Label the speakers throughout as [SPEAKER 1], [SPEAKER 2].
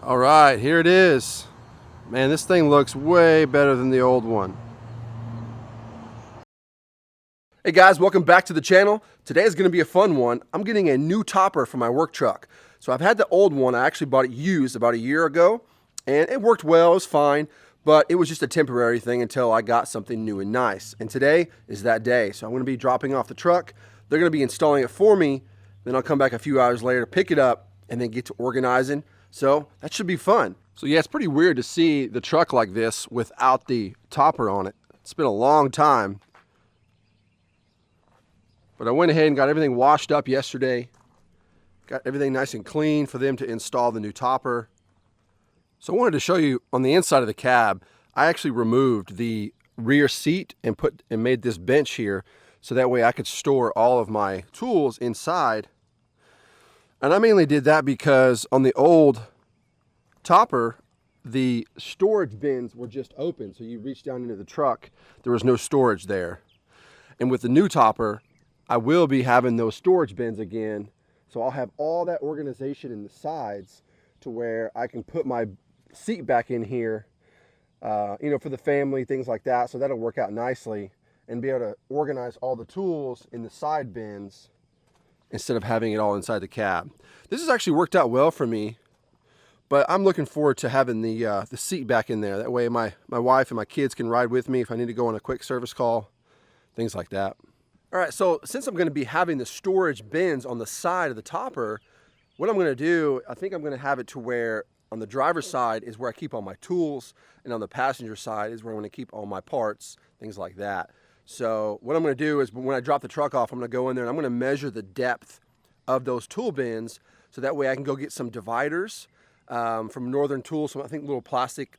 [SPEAKER 1] All right, here it is. Man, this thing looks way better than the old one. Hey guys, welcome back to the channel. Today is going to be a fun one. I'm getting a new topper for my work truck. So I've had the old one. I actually bought it used about a year ago, and it worked well, it was fine, but it was just a temporary thing until I got something new and nice. And today is that day. So I'm going to be dropping off the truck. They're going to be installing it for me. Then I'll come back a few hours later, pick it up, and then get to organizing. So that should be fun. So yeah, it's pretty weird to see the truck like this without the topper on it. It's been a long time. But I went ahead and got everything washed up yesterday. Got everything nice and clean for them to install the new topper. So I wanted to show you on the inside of the cab, I actually removed the rear seat and made this bench here so that way I could store all of my tools inside. And I mainly did that because on the old topper, the storage bins were just open. So you reach down into the truck, there was no storage there. And with the new topper, I will be having those storage bins again. So I'll have all that organization in the sides to where I can put my seat back in here, you know, for the family, things like that. So that'll work out nicely and be able to organize all the tools in the side bins instead of having it all inside the cab. This has actually worked out well for me, but I'm looking forward to having the seat back in there. That way my wife and my kids can ride with me if I need to go on a quick service call, things like that. All right, so since I'm going to be having the storage bins on the side of the topper, what I'm going to do, I think I'm going to have it to where on the driver's side is where I keep all my tools, and on the passenger side is where I'm going to keep all my parts, things like that. So what I'm going to do is when I drop the truck off, I'm going to go in there and I'm going to measure the depth of those tool bins so that way I can go get some dividers from Northern Tools, some I think little plastic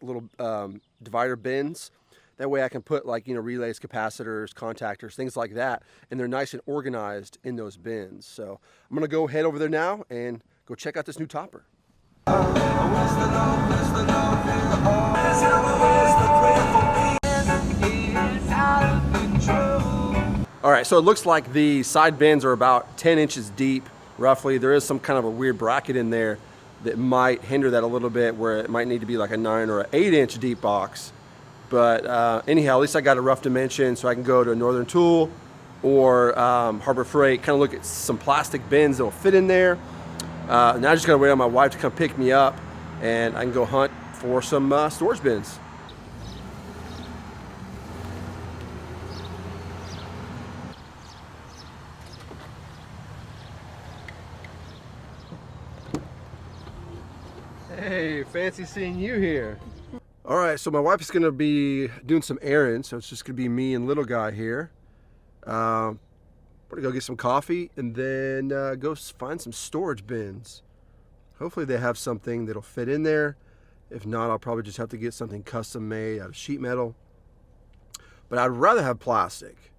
[SPEAKER 1] divider bins. That way I can put, like, you know, relays, capacitors, contactors, things like that, and they're nice and organized in those bins. So I'm going to go head over there now and go check out this new topper. All right, so it looks like the side bins are about 10 inches deep, roughly. There is some kind of a weird bracket in there that might hinder that a little bit, where it might need to be like a 9 or an 8-inch deep box. But anyhow, at least I got a rough dimension, so I can go to a Northern Tool or Harbor Freight, kind of look at some plastic bins that will fit in there. Now I just gotta wait on my wife to come pick me up, and I can go hunt for some storage bins. Hey, fancy seeing you here. All right, so my wife is gonna be doing some errands, so it's just gonna be me and little guy here. We're gonna go get some coffee and then go find some storage bins. Hopefully they have something that'll fit in there. If not, I'll probably just have to get something custom made out of sheet metal. But I'd rather have plastic.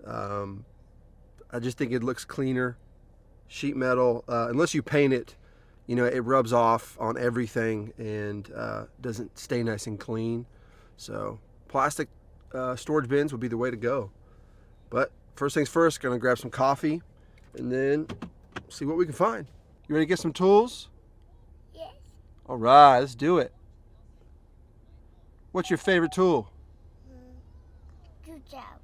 [SPEAKER 1] I just think it looks cleaner. Sheet metal, unless you paint it, you know, it rubs off on everything and doesn't stay nice and clean. So plastic storage bins would be the way to go. But first things first, gonna grab some coffee and then see what we can find. You ready to get some tools?
[SPEAKER 2] Yes.
[SPEAKER 1] All right, let's do it. What's your favorite tool?
[SPEAKER 2] Screwdriver.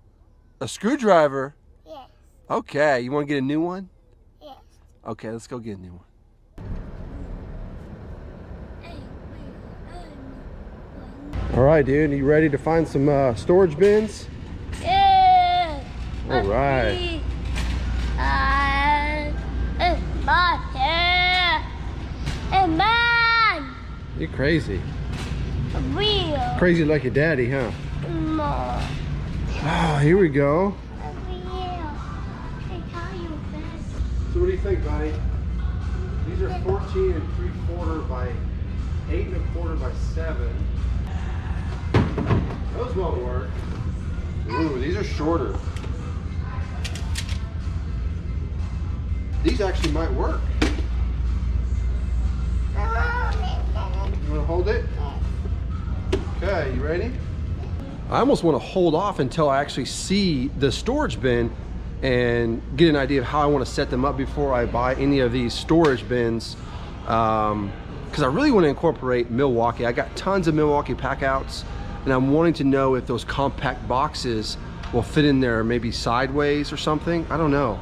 [SPEAKER 1] A screwdriver?
[SPEAKER 2] Yes.
[SPEAKER 1] Okay, you wanna get a new one?
[SPEAKER 2] Yes.
[SPEAKER 1] Okay, let's go get a new one. All right, dude, are you ready to find some storage bins?
[SPEAKER 2] Yeah.
[SPEAKER 1] All right.
[SPEAKER 2] Hey, man.
[SPEAKER 1] You're crazy.
[SPEAKER 2] Real.
[SPEAKER 1] Crazy like your daddy, huh?
[SPEAKER 2] More.
[SPEAKER 1] Oh, here we go.
[SPEAKER 2] Real.
[SPEAKER 1] So what do you think, buddy? These are 14 3/4 by 8 1/4 by 7. Those won't work. Ooh, these are shorter. These actually might work. You want to hold it? Okay, you ready? I almost want to hold off until I actually see the storage bin and get an idea of how I want to set them up before I buy any of these storage bins because I really want to incorporate Milwaukee. I got tons of Milwaukee packouts, and I'm wanting to know if those compact boxes will fit in there maybe sideways or something. I don't know.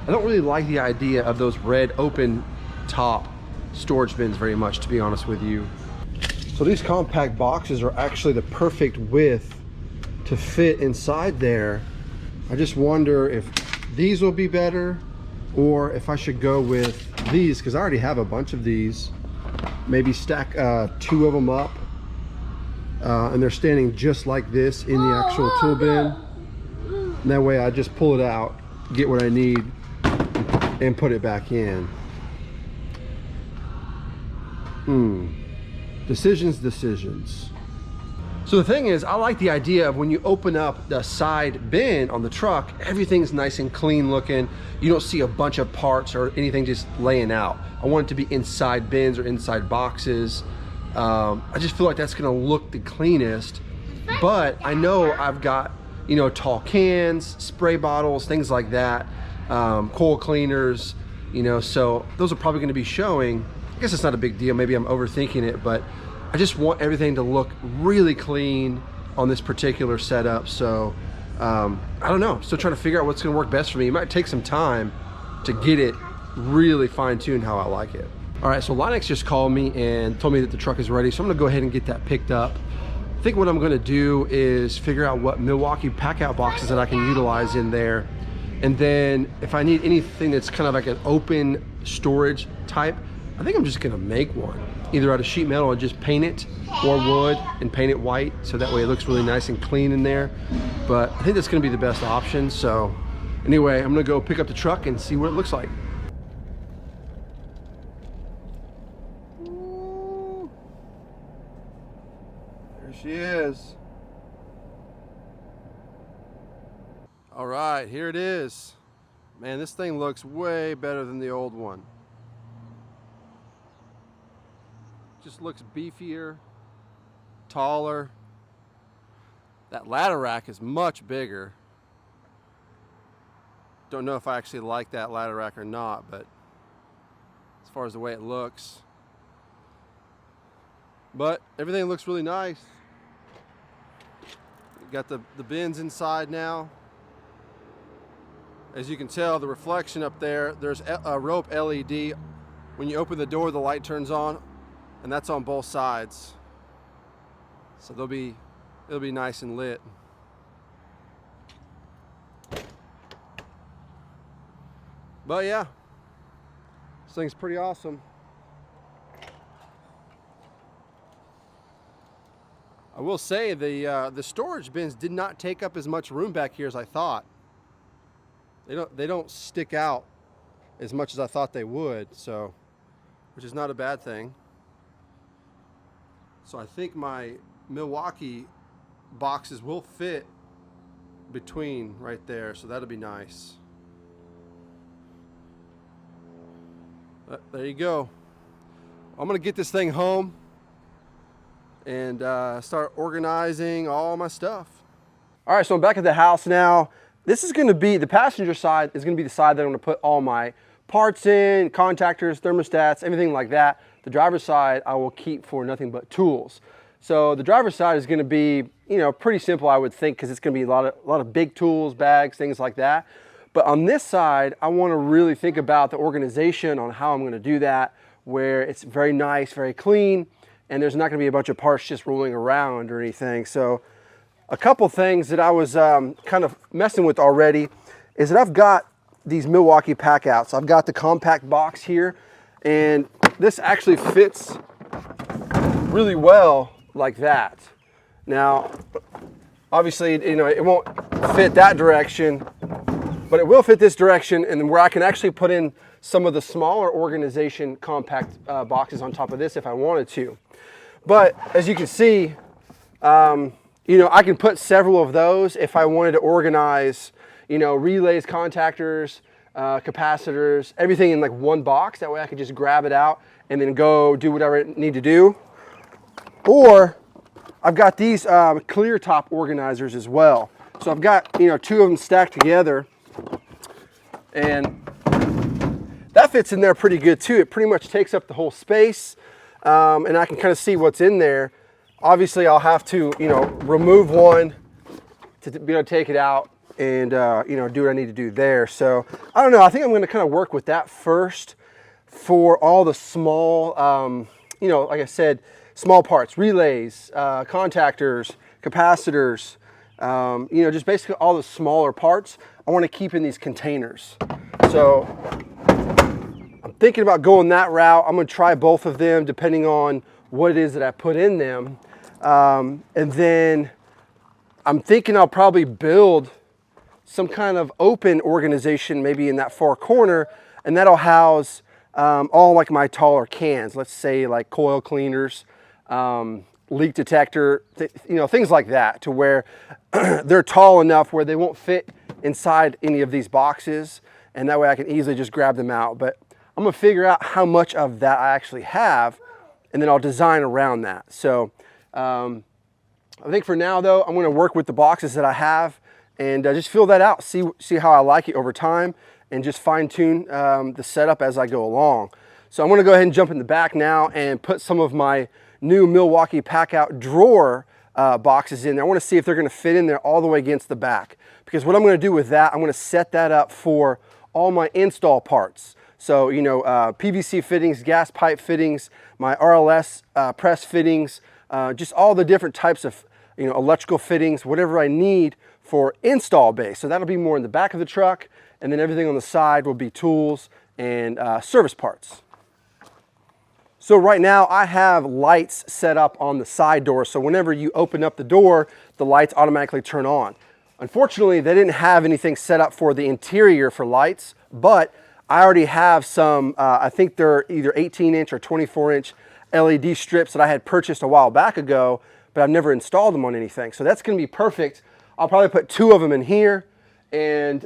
[SPEAKER 1] I don't really like the idea of those red open top storage bins very much, to be honest with you. So these compact boxes are actually the perfect width to fit inside there. I just wonder if these will be better or if I should go with these, because I already have a bunch of these. Maybe stack 2 of them up and they're standing just like this in the actual tool bin. And that way I just pull it out, get what I need, and put it back in. Decisions. So the thing is, I like the idea of when you open up the side bin on the truck, everything's nice and clean looking. You don't see a bunch of parts or anything just laying out. I want it to be inside bins or inside boxes. I just feel like that's gonna look the cleanest. But I know I've got, you know, tall cans, spray bottles, things like that, coil cleaners, you know, so those are probably gonna be showing. I guess it's not a big deal, maybe I'm overthinking it, but I just want everything to look really clean on this particular setup. So I don't know, still trying to figure out what's gonna work best for me. It might take some time to get it really fine-tuned how I like it. All right, so Linux just called me and told me that the truck is ready, so I'm gonna go ahead and get that picked up. I think what I'm gonna do is figure out what Milwaukee packout boxes that I can utilize in there. And then if I need anything that's kind of like an open storage type, I think I'm just gonna make one, either out of sheet metal or just paint it, or wood and paint it white, so that way it looks really nice and clean in there. But I think that's gonna be the best option. So anyway, I'm gonna go pick up the truck and see what it looks like. There she is. All right, here it is. Man, this thing looks way better than the old one. Just looks beefier, taller. That ladder rack is much bigger. Don't know if I actually like that ladder rack or not, but as far as the way it looks. But everything looks really nice. Got the bins inside now. As you can tell, the reflection up there, there's a rope LED. When you open the door, the light turns on, and that's on both sides. So it'll be nice and lit. But yeah, this thing's pretty awesome. I will say the storage bins did not take up as much room back here as I thought. They don't stick out as much as I thought they would, so, which is not a bad thing. So I think my Milwaukee boxes will fit between right there, so that'll be nice. There you go. I'm gonna get this thing home and start organizing all my stuff. All right, so I'm back at the house now. This is gonna be, the passenger side is gonna be the side that I'm gonna put all my parts in, contactors, thermostats, everything like that. The driver's side I will keep for nothing but tools. So the driver's side is gonna be, you know, pretty simple, I would think, because it's gonna be a lot of big tools, bags, things like that. But on this side, I wanna really think about the organization on how I'm gonna do that, where it's very nice, very clean, and there's not gonna be a bunch of parts just rolling around or anything. So a couple things that I was kind of messing with already is that I've got these Milwaukee packouts. I've got the compact box here, and this actually fits really well like that. Now, obviously, you know, it won't fit that direction, but it will fit this direction, and where I can actually put in some of the smaller organization compact boxes on top of this if I wanted to. But as you can see, you know, I can put several of those if I wanted to organize, you know, relays, contactors, capacitors, everything in like one box. That way I could just grab it out and then go do whatever I need to do. Or I've got these clear top organizers as well. So I've got, you know, 2 of them stacked together, and that that fits in there pretty good too. It pretty much takes up the whole space, and I can kind of see what's in there. Obviously, I'll have to, you know, remove one to be able to take it out and, you know, do what I need to do there. So I don't know. I think I'm going to kind of work with that first for all the small, you know, like I said, small parts, relays, contactors, capacitors, you know, just basically all the smaller parts I want to keep in these containers. So I'm thinking about going that route. I'm going to try both of them depending on what it is that I put in them. And then I'm thinking I'll probably build some kind of open organization maybe in that far corner, and that'll house all like my taller cans, let's say like coil cleaners, leak detector, you know, things like that, to where they're tall enough where they won't fit inside any of these boxes, and that way I can easily just grab them out. But I'm gonna figure out how much of that I actually have, and then I'll design around that. So I think for now though, I'm gonna work with the boxes that I have and just feel that out, see how I like it over time, and just fine tune the setup as I go along. So I'm gonna go ahead and jump in the back now and put some of my new Milwaukee packout drawer boxes in there. I wanna see if they're gonna fit in there all the way against the back. Because what I'm gonna do with that, I'm gonna set that up for all my install parts. So, you know, PVC fittings, gas pipe fittings, my RLS press fittings, just all the different types of, you know, electrical fittings, whatever I need for install base. So that'll be more in the back of the truck, and then everything on the side will be tools and service parts. So right now I have lights set up on the side door. So whenever you open up the door, the lights automatically turn on. Unfortunately, they didn't have anything set up for the interior for lights, but I already have some, I think they're either 18-inch or 24-inch LED strips that I had purchased a while back ago, but I've never installed them on anything. So that's gonna be perfect. I'll probably put 2 of them in here and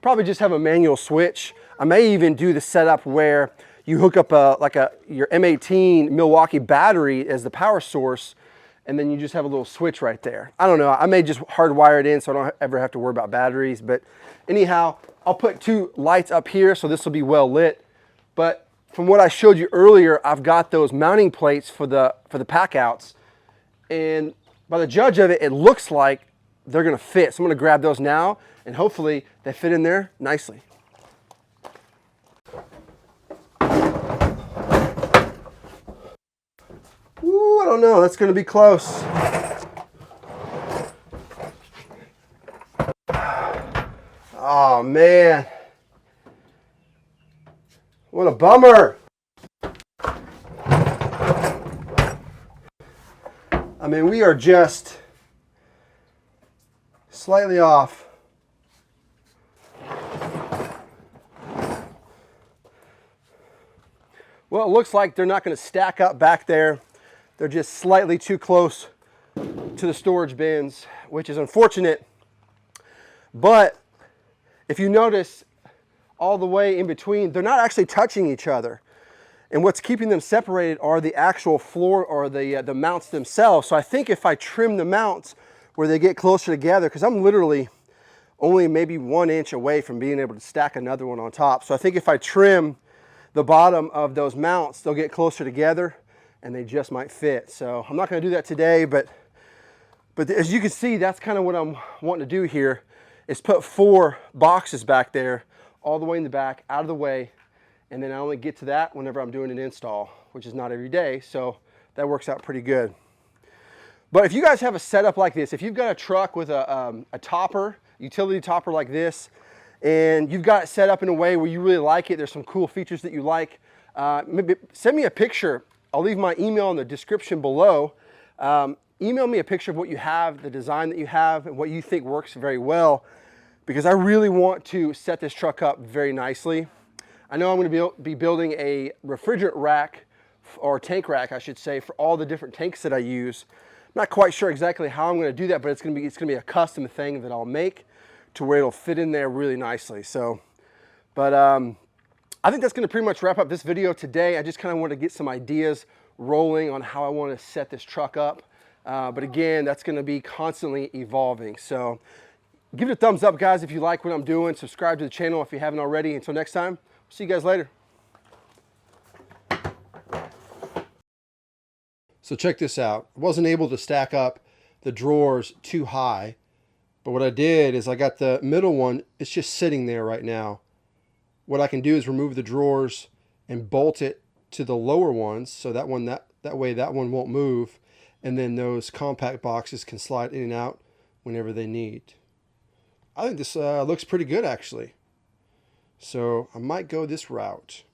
[SPEAKER 1] probably just have a manual switch. I may even do the setup where you hook up your M18 Milwaukee battery as the power source, and then you just have a little switch right there. I don't know, I may just hardwire it in so I don't ever have to worry about batteries, but anyhow, I'll put 2 lights up here so this will be well lit. But from what I showed you earlier, I've got those mounting plates for the packouts, and by the judge of it, it looks like they're gonna fit. So I'm gonna grab those now, and hopefully they fit in there nicely. Ooh, I don't know, that's gonna be close. Oh man, what a bummer. I mean, we are just slightly off. Well, it looks like they're not going to stack up back there. They're just slightly too close to the storage bins, which is unfortunate. But if you notice, all the way in between, they're not actually touching each other. And what's keeping them separated are the actual floor or the mounts themselves. So I think if I trim the mounts where they get closer together, because I'm literally only maybe 1 inch away from being able to stack another one on top. So I think if I trim the bottom of those mounts, they'll get closer together and they just might fit. So I'm not gonna do that today, but as you can see, that's kind of what I'm wanting to do here, is put 4 boxes back there, all the way in the back, out of the way, and then I only get to that whenever I'm doing an install, which is not every day, so that works out pretty good. But if you guys have a setup like this, if you've got a truck with a topper, utility topper like this, and you've got it set up in a way where you really like it, there's some cool features that you like, maybe send me a picture. I'll leave my email in the description below. Email me a picture of what you have, the design that you have, and what you think works very well, because I really want to set this truck up very nicely. I know I'm going to be building a refrigerant rack, or tank rack I should say, for all the different tanks that I use. I'm not quite sure exactly how I'm going to do that, but it's going to be a custom thing that I'll make to where it'll fit in there really nicely. So, but I think that's going to pretty much wrap up this video today. I just kind of want to get some ideas rolling on how I want to set this truck up. But again, that's going to be constantly evolving. So give it a thumbs up, guys, if you like what I'm doing. Subscribe to the channel if you haven't already. Until next time, see you guys later. So check this out. I wasn't able to stack up the drawers too high, but what I did is I got the middle one, it's just sitting there right now. What I can do is remove the drawers and bolt it to the lower ones, so that way that one won't move, and then those compact boxes can slide in and out whenever they need. I think this looks pretty good actually. So I might go this route.